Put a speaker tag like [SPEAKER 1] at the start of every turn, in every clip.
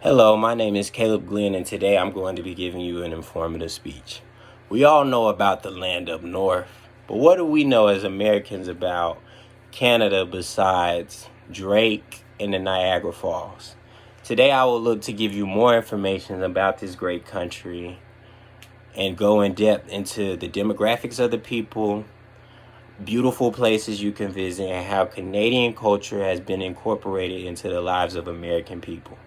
[SPEAKER 1] Hello, my name is Caleb Glenn, and today I'm going to be giving you an informative speech. We all know about the land up north, but what do we know as Americans about Canada besides Drake and the Niagara Falls? Today I will look to give you more information about this great country and go in depth into the demographics of the people, beautiful places you can visit, and how Canadian culture has been incorporated into the lives of American people.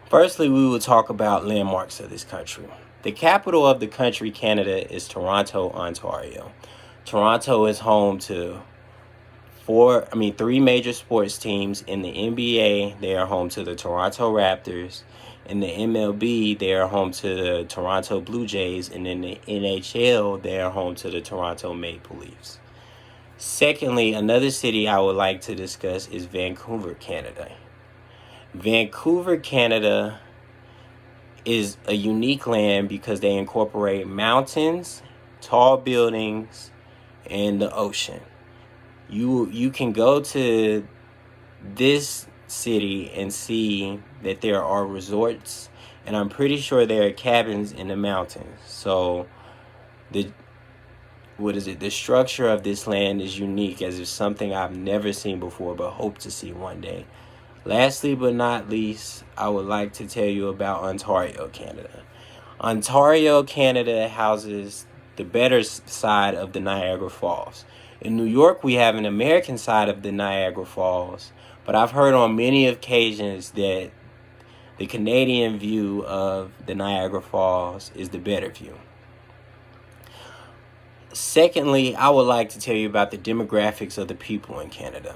[SPEAKER 1] Firstly, we will talk about landmarks of this country. The capital of the country, Canada, is Toronto, Ontario. Toronto is home to three major sports teams. In the NBA, they are home to the Toronto Raptors. In the MLB, they are home to the Toronto Blue Jays. And in the NHL, they are home to the Toronto Maple Leafs. Secondly, another city I would like to discuss is Vancouver, Canada. Vancouver, Canada is a unique land because they incorporate mountains, tall buildings, and the ocean. You can go to this city and see that there are resorts, and I'm pretty sure there are cabins in the mountains. So the structure of this land is unique, as it's something I've never seen before but hope to see one day. Lastly but not least, I would like to tell you about Ontario, Canada. Ontario, Canada houses the better side of the Niagara Falls. In New York, we have an American side of the Niagara Falls, but I've heard on many occasions that the Canadian view of the Niagara Falls is the better view. Secondly, I would like to tell you about the demographics of the people in Canada.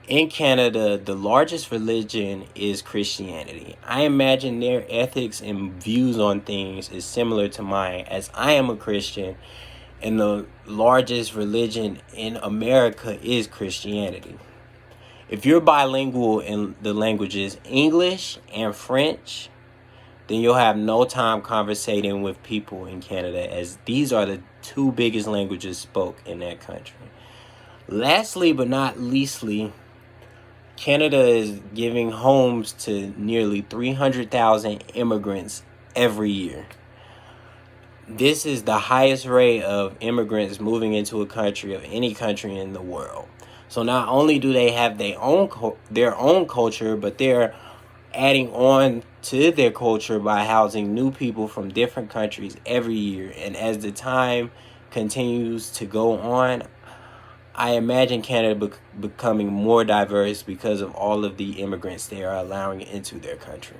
[SPEAKER 1] In Canada, the largest religion is Christianity. I imagine their ethics and views on things is similar to mine, as I am a Christian, and the largest religion in America is Christianity. If you're bilingual in the languages English and French, then you'll have no time conversating with people in Canada, as these are the two biggest languages spoke in that country. Lastly but not leastly, Canada is giving homes to nearly 300,000 immigrants every year. This is the highest rate of immigrants moving into a country of any country in the world. So not only do they have their own culture, but they're adding on to their culture by housing new people from different countries every year. And as the time continues to go on, I imagine Canada becoming more diverse because of all of the immigrants they are allowing into their country.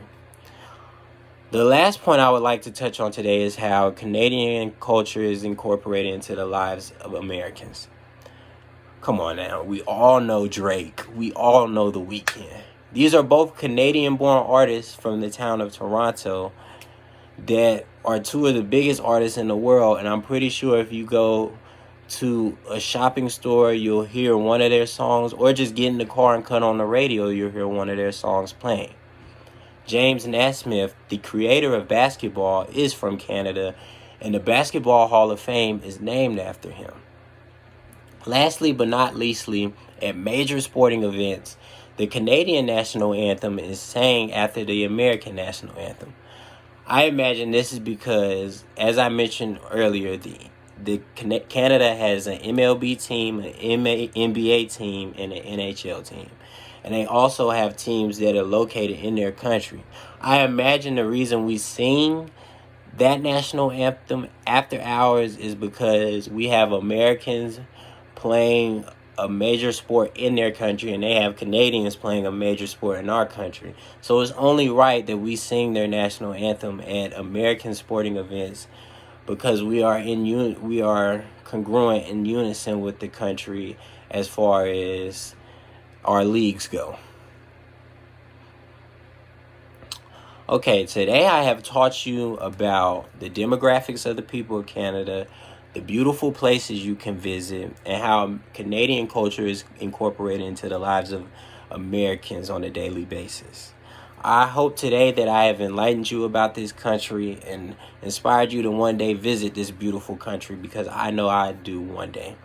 [SPEAKER 1] The last point I would like to touch on today is how Canadian culture is incorporated into the lives of Americans. Come on now, we all know Drake. We all know The Weeknd. These are both Canadian-born artists from the town of Toronto that are two of the biggest artists in the world, and I'm pretty sure if you go to a shopping store, you'll hear one of their songs, or just get in the car and cut on the radio, you'll hear one of their songs playing. James Naismith, the creator of basketball, is from Canada, and the Basketball Hall of Fame is named after him. Lastly but not leastly, at major sporting events, the Canadian national anthem is sang after the American national anthem. I imagine this is because, as I mentioned earlier, Canada has an MLB team, an NBA team, and an NHL team. And they also have teams that are located in their country. I imagine the reason we sing that national anthem after hours is because we have Americans playing a major sport in their country, and they have Canadians playing a major sport in our country. So it's only right that we sing their national anthem at American sporting events, because we are congruent in unison with the country as far as our leagues go. Okay, today I have taught you about the demographics of the people of Canada, the beautiful places you can visit, and how Canadian culture is incorporated into the lives of Americans on a daily basis. I hope today that I have enlightened you about this country and inspired you to one day visit this beautiful country, because I know I do one day.